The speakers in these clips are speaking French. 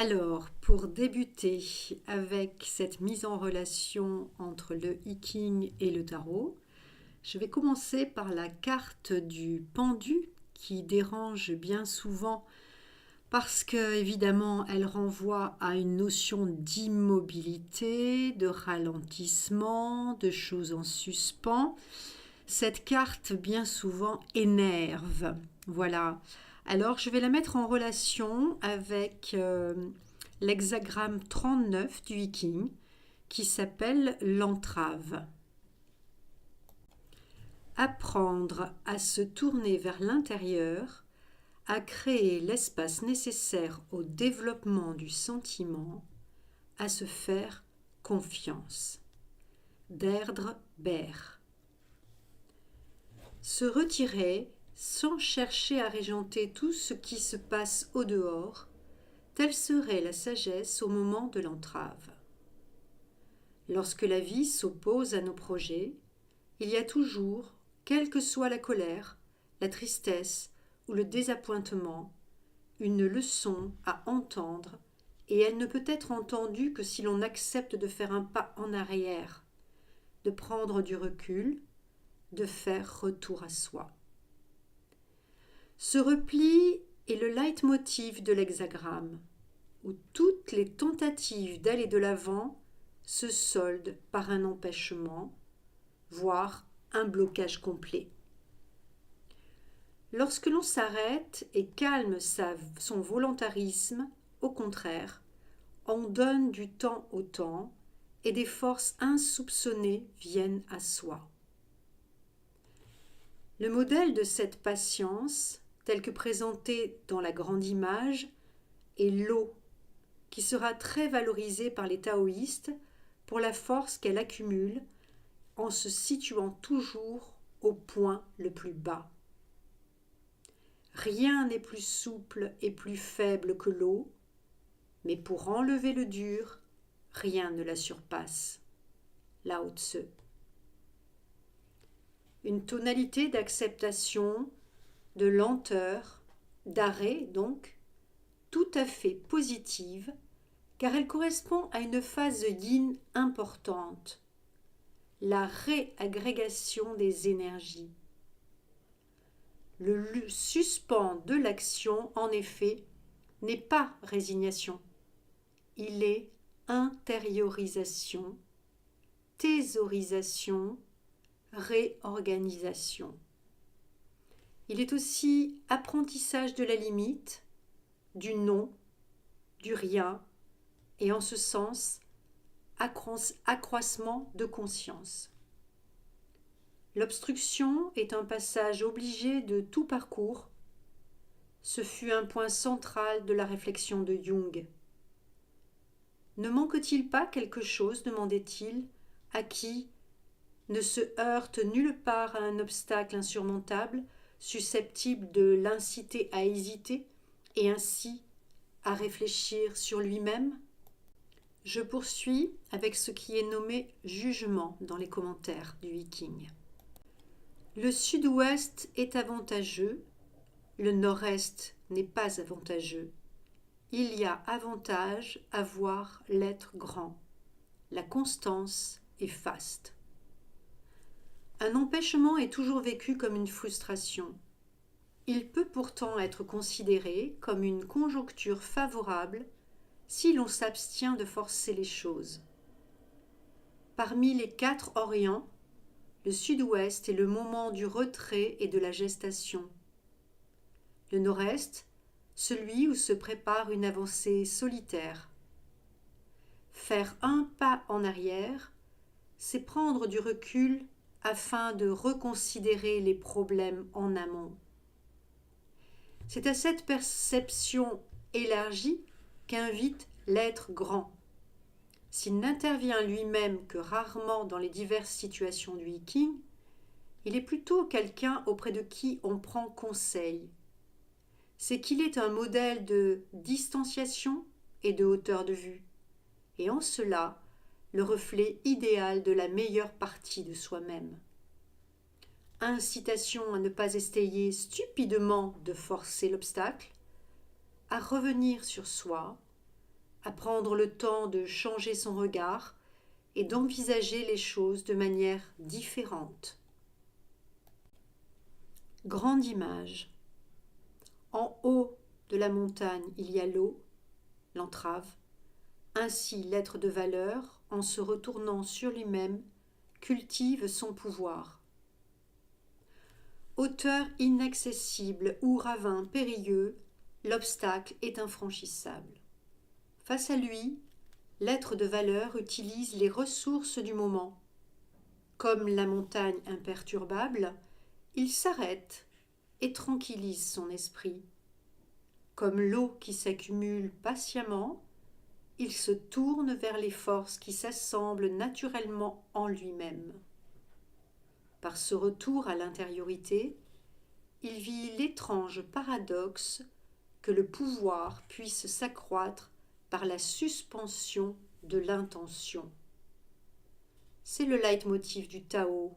Alors, pour débuter avec cette mise en relation entre le I-Ching et le tarot, je vais commencer par la carte du pendu qui dérange bien souvent parce que, évidemment, elle renvoie à une notion d'immobilité, de ralentissement, de choses en suspens. Cette carte, bien souvent, énerve. Voilà. Alors, je vais la mettre en relation avec l'hexagramme 39 du I-Ching qui s'appelle l'entrave. Apprendre à se tourner vers l'intérieur, à créer l'espace nécessaire au développement du sentiment, à se faire confiance. Deirdre Baird. Se retirer sans chercher à régenter tout ce qui se passe au dehors, telle serait la sagesse au moment de l'entrave. Lorsque la vie s'oppose à nos projets, il y a toujours, quelle que soit la colère, la tristesse ou le désappointement, une leçon à entendre, et elle ne peut être entendue que si l'on accepte de faire un pas en arrière, de prendre du recul, de faire retour à soi. Ce repli est le leitmotiv de l'hexagramme, où toutes les tentatives d'aller de l'avant se soldent par un empêchement, voire un blocage complet. Lorsque l'on s'arrête et calme son volontarisme, au contraire, on donne du temps au temps et des forces insoupçonnées viennent à soi. Le modèle de cette patience, tel que présenté dans la grande image, est l'eau, qui sera très valorisée par les taoïstes pour la force qu'elle accumule en se situant toujours au point le plus bas. Rien n'est plus souple et plus faible que l'eau, mais pour enlever le dur, rien ne la surpasse. Lao Tse. Une tonalité d'acceptation, de lenteur, d'arrêt donc, tout à fait positive, car elle correspond à une phase yin importante, la réagrégation des énergies. Le suspens de l'action, en effet, n'est pas résignation. Il est intériorisation, thésaurisation, réorganisation. Il est aussi apprentissage de la limite, du non, du rien, et en ce sens, accroissement de conscience. L'obstruction est un passage obligé de tout parcours. Ce fut un point central de la réflexion de Jung. Ne manque-t-il pas quelque chose, demandait-il, à qui ne se heurte nulle part à un obstacle insurmontable, susceptible de l'inciter à hésiter et ainsi à réfléchir sur lui-même? Je poursuis avec ce qui est nommé jugement dans les commentaires du I-Ching. Le sud-ouest est avantageux, le nord-est n'est pas avantageux. Il y a avantage à voir l'être grand. La constance est faste. Un empêchement est toujours vécu comme une frustration. Il peut pourtant être considéré comme une conjoncture favorable si l'on s'abstient de forcer les choses. Parmi les 4 orients, le sud-ouest est le moment du retrait et de la gestation. Le nord-est, celui où se prépare une avancée solitaire. Faire un pas en arrière, c'est prendre du recul afin de reconsidérer les problèmes en amont. C'est à cette perception élargie qu'invite l'être grand. S'il n'intervient lui-même que rarement dans les diverses situations du I-Ching, il est plutôt quelqu'un auprès de qui on prend conseil. C'est qu'il est un modèle de distanciation et de hauteur de vue, et en cela, le reflet idéal de la meilleure partie de soi-même. Incitation à ne pas essayer stupidement de forcer l'obstacle, à revenir sur soi, à prendre le temps de changer son regard et d'envisager les choses de manière différente. Grande image. En haut de la montagne, il y a l'eau, l'entrave. Ainsi, l'être de valeur, en se retournant sur lui-même, cultive son pouvoir. Hauteur inaccessible ou ravin périlleux, l'obstacle est infranchissable. Face à lui, l'être de valeur utilise les ressources du moment. Comme la montagne imperturbable, il s'arrête et tranquillise son esprit. Comme l'eau qui s'accumule patiemment, il se tourne vers les forces qui s'assemblent naturellement en lui-même. Par ce retour à l'intériorité, il vit l'étrange paradoxe que le pouvoir puisse s'accroître par la suspension de l'intention. C'est le leitmotiv du Tao.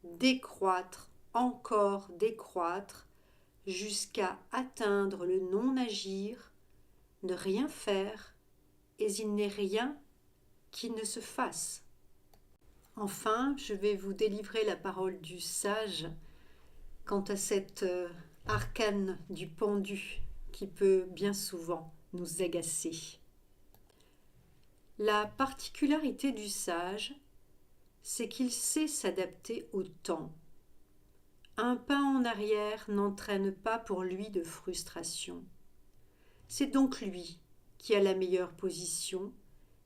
Décroître, encore décroître, jusqu'à atteindre le non-agir, ne rien faire, et il n'est rien qui ne se fasse. Enfin, je vais vous délivrer la parole du sage quant à cet arcane du pendu qui peut bien souvent nous agacer. La particularité du sage, c'est qu'il sait s'adapter au temps. Un pas en arrière n'entraîne pas pour lui de frustration. C'est donc lui qui a la meilleure position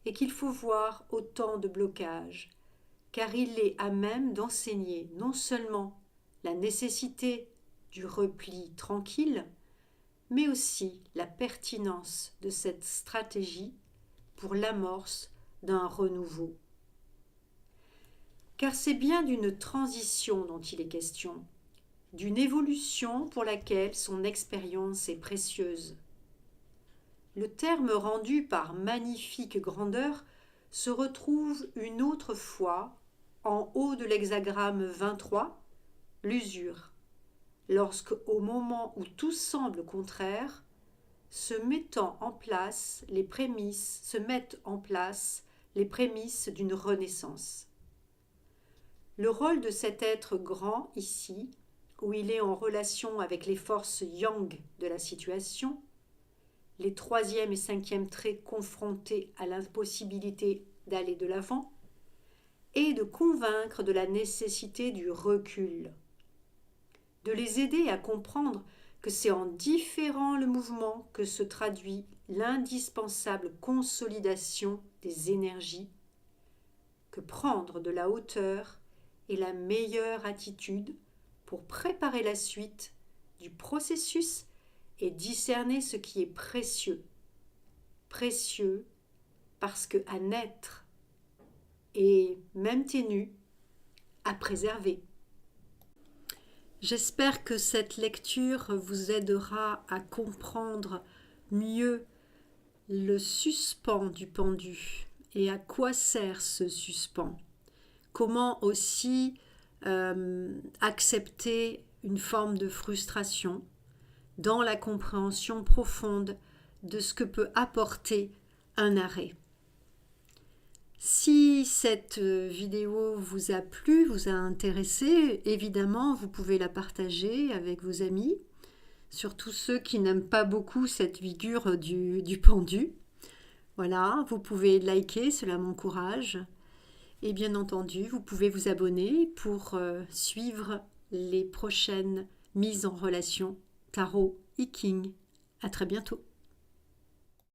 et qu'il faut voir autant de blocages, car il est à même d'enseigner non seulement la nécessité du repli tranquille, mais aussi la pertinence de cette stratégie pour l'amorce d'un renouveau. Car c'est bien d'une transition dont il est question, d'une évolution pour laquelle son expérience est précieuse. Le terme rendu par magnifique grandeur se retrouve une autre fois en haut de l'hexagramme 23, l'usure, lorsque, au moment où tout semble contraire, se mettent en place les prémices d'une renaissance. Le rôle de cet être grand ici, où il est en relation avec les forces yang de la situation, les 3e et 5e traits confrontés à l'impossibilité d'aller de l'avant, est de convaincre de la nécessité du recul, de les aider à comprendre que c'est en différant le mouvement que se traduit l'indispensable consolidation des énergies, que prendre de la hauteur est la meilleure attitude pour préparer la suite du processus et discerner ce qui est précieux. Précieux parce que à naître et même ténu, à préserver. J'espère que cette lecture vous aidera à comprendre mieux le suspens du pendu et à quoi sert ce suspens. Comment aussi accepter une forme de frustration dans la compréhension profonde de ce que peut apporter un arrêt. Si cette vidéo vous a plu, vous a intéressé, évidemment, vous pouvez la partager avec vos amis, surtout ceux qui n'aiment pas beaucoup cette figure du pendu. Voilà, vous pouvez liker, cela m'encourage. Et bien entendu, vous pouvez vous abonner pour suivre les prochaines mises en relation Tarot I Ching. À très bientôt.